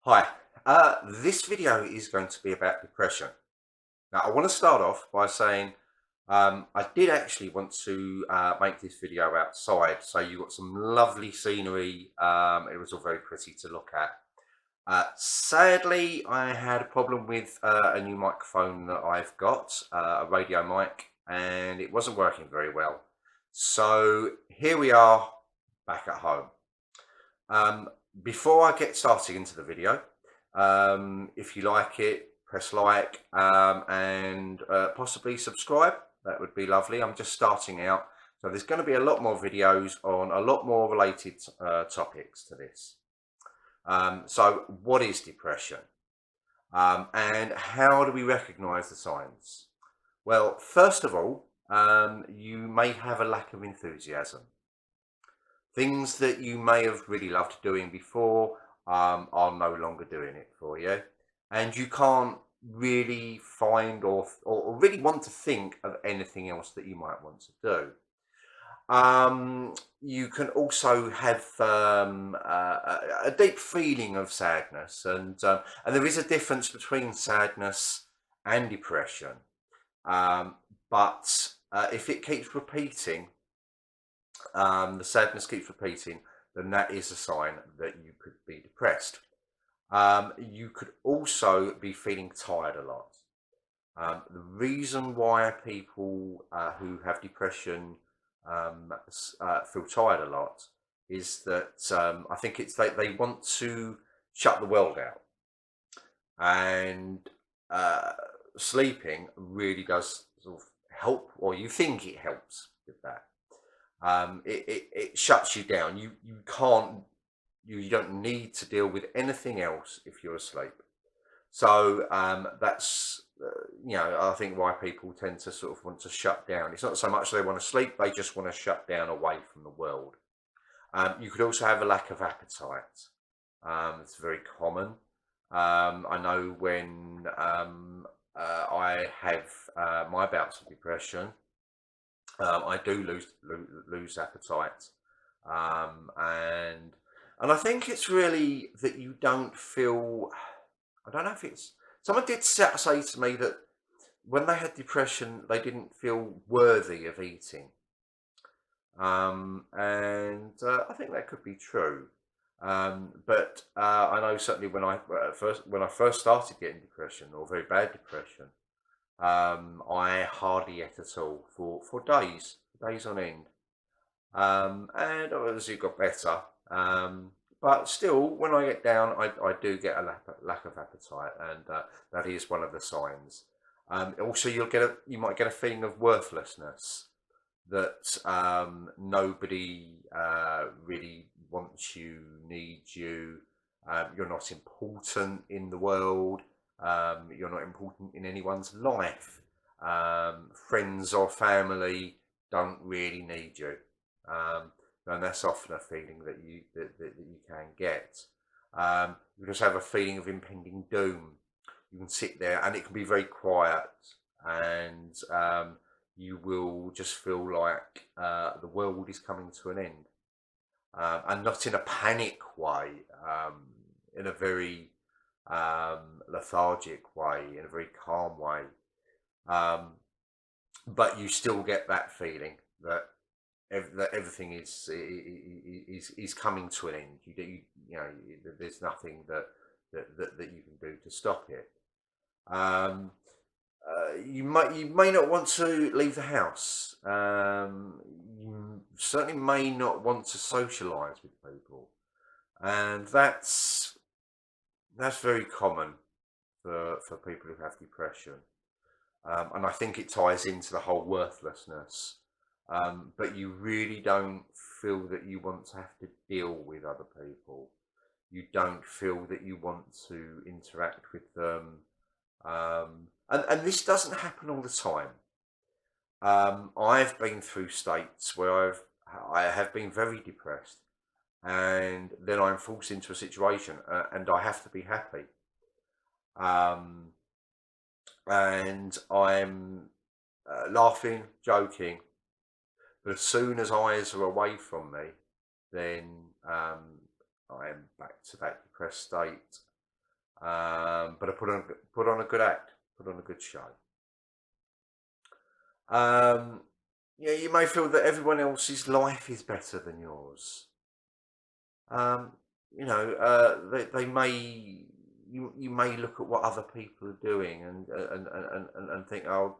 Hi, this video is going to be about depression. Now, I want to start off by saying I did actually want to make this video outside, so you got some lovely scenery. It was all very pretty to look at. Sadly, I had a problem with a new microphone that I've got, a radio mic, and it wasn't working very well. So here we are back at home. Um, Before I get started into the video, if you like it, press like and possibly subscribe. That would be lovely. I'm just starting out, so there's going to be a lot more videos on a lot more related topics to this. So what is depression? And how do we recognize the signs? Well, first of all, you may have a lack of enthusiasm. Things that you may have really loved doing before are no longer doing it for you, and you can't really find or really want to think of anything else that you might want to do. You can also have a deep feeling of sadness, and there is a difference between sadness and depression. But if it keeps repeating, the sadness keeps repeating, then that is a sign that you could be depressed. You could also be feeling tired a lot. The reason why people who have depression feel tired a lot is that I think it's they want to shut the world out, and uh, sleeping really does sort of help, or you think it helps with that. It shuts you down. You can't you don't need to deal with anything else if you're asleep. So that's I think why people tend to sort of want to shut down. It's not so much they want to sleep; they just want to shut down away from the world. You could also have a lack of appetite. It's very common. I know when I have my bouts of depression, I do lose appetite, and I think it's really that you don't feel. I don't know if it's someone did say to me that when they had depression, they didn't feel worthy of eating, and I think that could be true. But I know certainly when I first started getting depression or very bad depression, I hardly ate at all for days on end. And obviously it got better. But still, when I get down, I do get a lack of appetite, and that is one of the signs. Also, you might get a feeling of worthlessness, that nobody really wants you, needs you. You're not important in the world. You're not important in anyone's life. Friends or family don't really need you, and that's often a feeling that you can get. You just have a feeling of impending doom. You can sit there, and it can be very quiet, and you will just feel like the world is coming to an end, and not in a panic way, in a very lethargic way, in a very calm way. Um, but you still get that feeling that that everything is coming to an end. There's nothing that you can do to stop it. Um, you may not want to leave the house. You certainly may not want to socialise with people, and that's very common for people who have depression. And I think it ties into the whole worthlessness. But you really don't feel that you want to have to deal with other people. You don't feel that you want to interact with them. And this doesn't happen all the time. I've been through states where I have been very depressed, and then I'm forced into a situation, and I have to be happy. Um, and I'm laughing, joking, but as soon as eyes are away from me, then I am back to that depressed state. but I put on a good act, put on a good show. Yeah, you may feel that everyone else's life is better than yours. Um, they may you may look at what other people are doing and think, oh,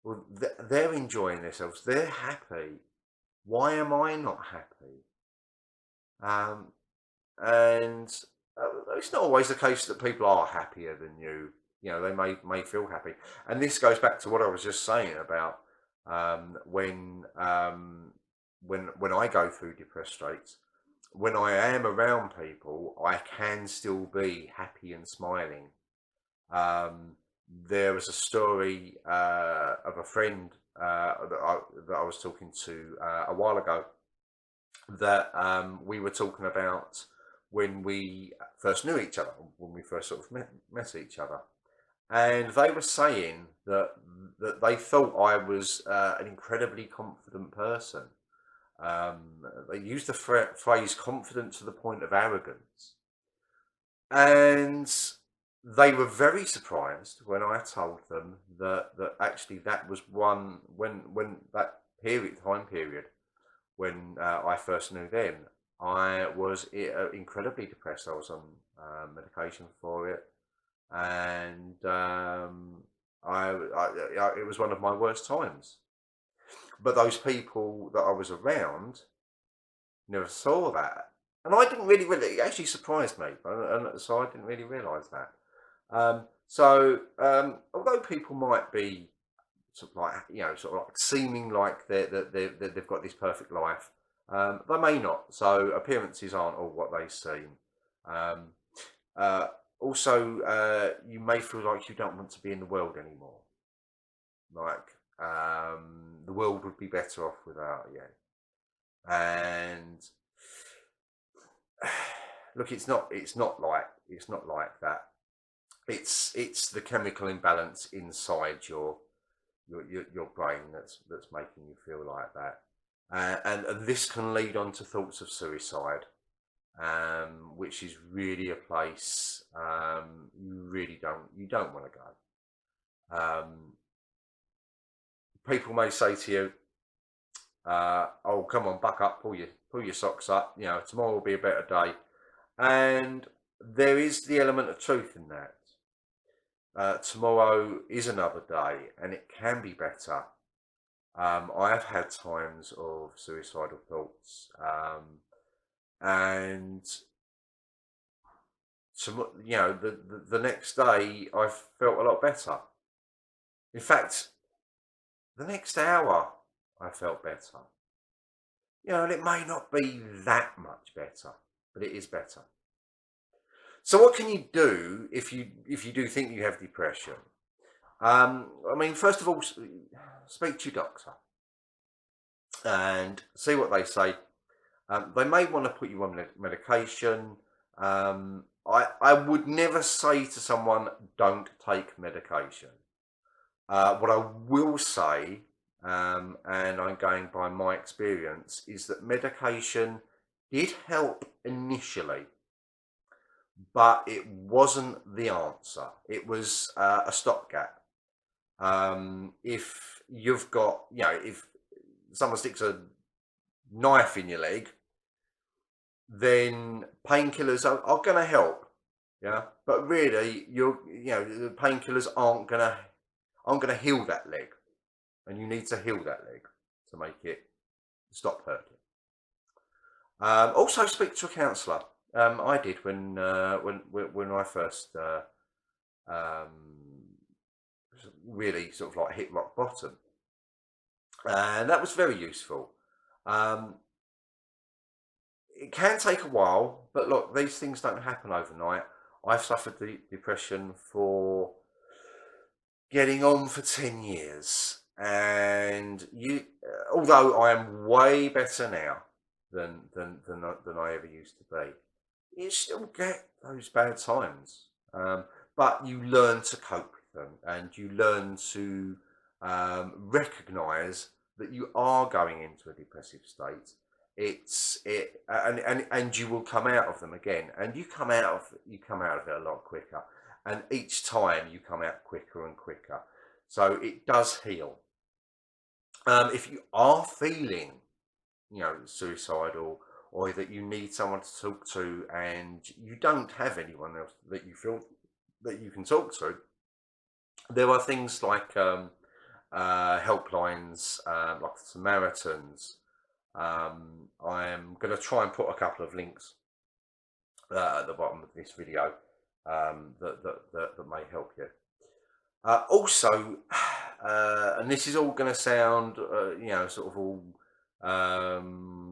well, they're enjoying themselves, they're happy. Why am I not happy? Um, and it's not always the case that people are happier than you. They may feel happy, and this goes back to what I was just saying about when I go through depressed states. When I am around people, I can still be happy and smiling. Um, there was a story of a friend that I was talking to a while ago that we were talking about when we first knew each other, when we first sort of met each other. And they were saying that they thought I was an incredibly confident person. They used the phrase confident to the point of arrogance. And they were very surprised when I told them that actually that was when that time period when I first knew them, I was incredibly depressed. I was on medication for it, and it was one of my worst times. But those people that I was around never saw that, and I didn't really. It actually surprised me, and so I didn't really realise that. Although people might be sort of like seeming like they've got this perfect life, they may not. So appearances aren't all what they seem. Um, Also, you may feel like you don't want to be in the world anymore. Like the world would be better off without you. And look, it's not like that. It's the chemical imbalance inside your brain that's making you feel like that, and this can lead on to thoughts of suicide, which is really a place you don't want to go. People may say to you, "Oh, come on, buck up, pull your socks up. Tomorrow will be a better day," and there is the element of truth in that. Tomorrow is another day, and it can be better. I have had times of suicidal thoughts, and the next day I felt a lot better. In fact, the next hour I felt better. And it may not be that much better, but it is better. So what can you do if you do think you have depression? I mean, first of all, speak to your doctor and see what they say. They may want to put you on medication. I would never say to someone, don't take medication. What I will say, and I'm going by my experience, is that medication did help initially, but it wasn't the answer. It was a stopgap. If you've got, if someone sticks a knife in your leg, then painkillers are going to help. But really, the painkillers aren't going to heal that leg, and you need to heal that leg to make it stop hurting. Also, speak to a counsellor. I did when I first really sort of like hit rock bottom, and that was very useful. It can take a while, but look, these things don't happen overnight. I've suffered the depression for getting on for 10 years, and although I am way better now than I ever used to be, you still get those bad times, but you learn to cope with them, and you learn to recognize that you are going into a depressive state, and you will come out of them again, and you come out of it a lot quicker, and each time you come out quicker and quicker. So it does heal. If you are feeling, suicidal, or that you need someone to talk to and you don't have anyone else that you feel that you can talk to, there are things like helplines, like the Samaritans. I am going to try and put a couple of links at the bottom of this video that may help you. Also, and this is all going to sound, sort of all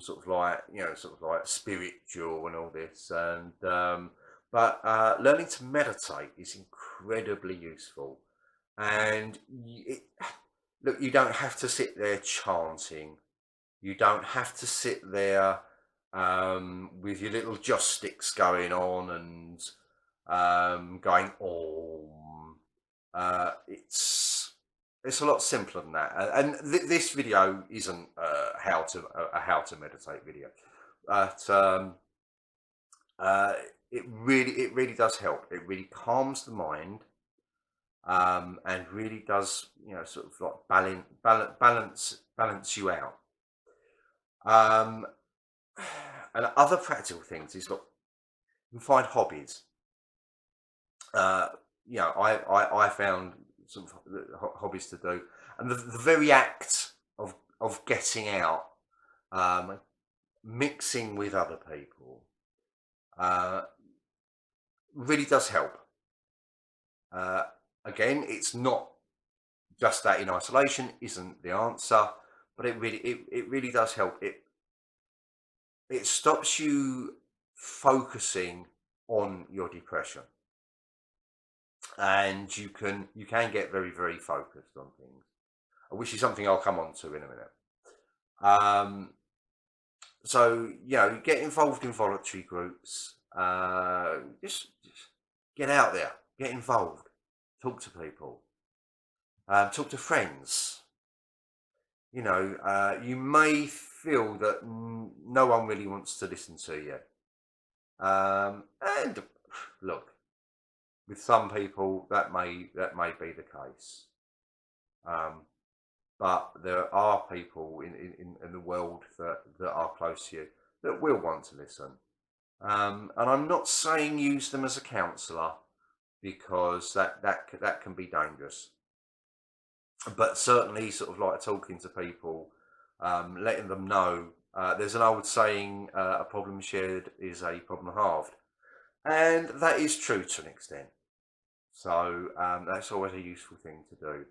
sort of like spiritual and all this, and but learning to meditate is incredibly useful. And look, you don't have to sit there chanting. You don't have to sit there with your little joss sticks going on and going it's a lot simpler than that. And this video isn't a how to meditate video, but it really does help. It really calms the mind. And really does, sort of like balance you out. And other practical things is, look, you can find hobbies. I found some hobbies to do, and the very act of getting out, mixing with other people, really does help. Again, it's not just that in isolation isn't the answer, but it really does help. It stops you focusing on your depression, and you can get very, very focused on things, which is something I'll come on to in a minute. So get involved in voluntary groups. Just get out there, get involved. Talk to people, talk to friends. You may feel that no one really wants to listen to you. And look, with some people that may be the case. But there are people in the world that are close to you that will want to listen. And I'm not saying use them as a counsellor, because that can be dangerous, but certainly sort of like talking to people, letting them know. There's an old saying, a problem shared is a problem halved, and that is true to an extent. So that's always a useful thing to do.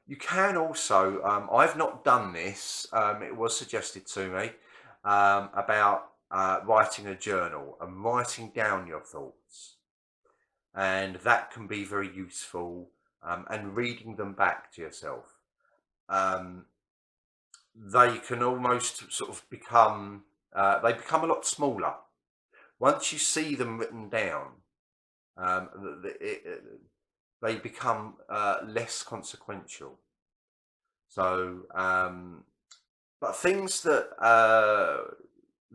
You can also, I've not done this, it was suggested to me, about writing a journal and writing down your thoughts. And that can be very useful, and reading them back to yourself. They can almost sort of become, they become a lot smaller. Once you see them written down, they become less consequential. So, but things that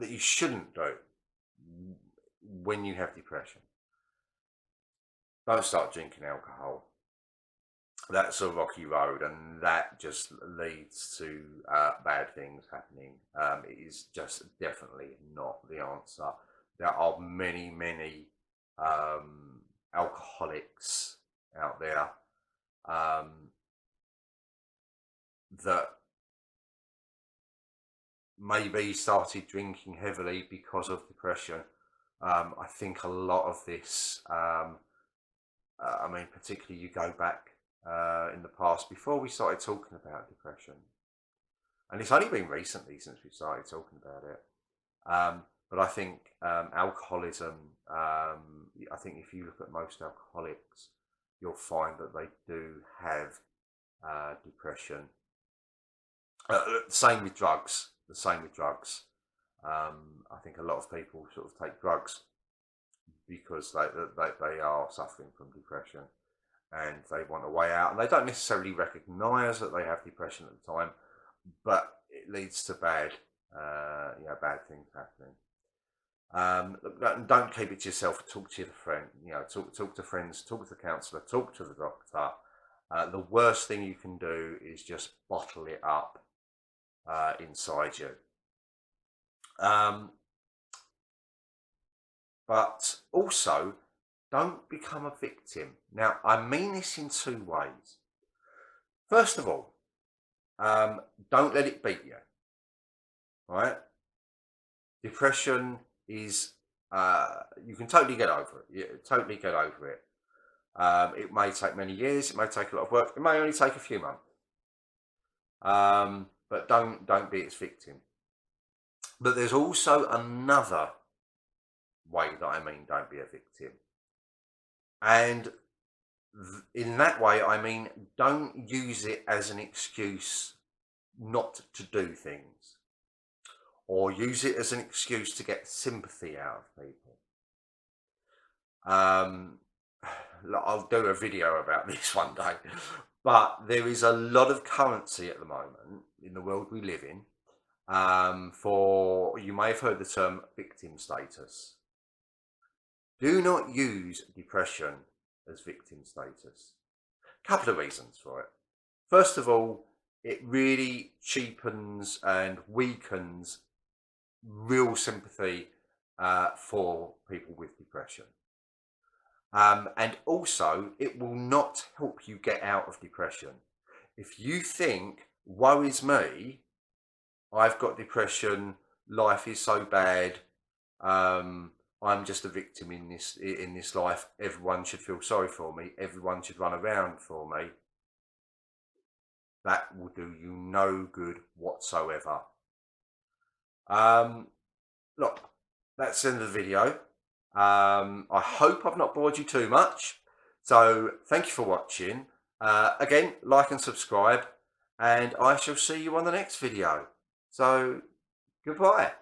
you shouldn't do when you have depression. Don't start drinking alcohol. That's a rocky road, and that just leads to bad things happening. It is just definitely not the answer. There are many alcoholics out there that maybe started drinking heavily because of depression. I think a lot of this, I mean, particularly you go back in the past, before we started talking about depression, and it's only been recently since we started talking about it, but I think alcoholism, I think if you look at most alcoholics, you'll find that they do have depression. Same with drugs. I think a lot of people sort of take drugs because they are suffering from depression and they want a way out, and they don't necessarily recognise that they have depression at the time, but it leads to bad you know, bad things happening. Don't keep it to yourself. Talk to your friend. You know, talk to friends. Talk to the counsellor. Talk to the doctor. The worst thing you can do is just bottle it up inside you. But also, don't become a victim. Now, I mean this in two ways. First of all, don't let it beat you. Right? Depression is, you can totally get over it. You totally get over it. It may take many years. It may take a lot of work. It may only take a few months. But don't be its victim. But there's also another way that I mean don't be a victim. And in that way, I mean don't use it as an excuse not to do things, or use it as an excuse to get sympathy out of people. I'll do a video about this one day, but there is a lot of currency at the moment in the world we live in for, you may have heard the term victim status. Do not use depression as victim status. Couple of reasons for it. First of all, it really cheapens and weakens real sympathy for people with depression. And also, it will not help you get out of depression. If you think, woe is me, I've got depression, life is so bad, I'm just a victim in this life, everyone should feel sorry for me, everyone should run around for me, that will do you no good whatsoever. Look, that's the end of the video. I hope I've not bored you too much. So thank you for watching. Again, like and subscribe, and I shall see you on the next video. So goodbye.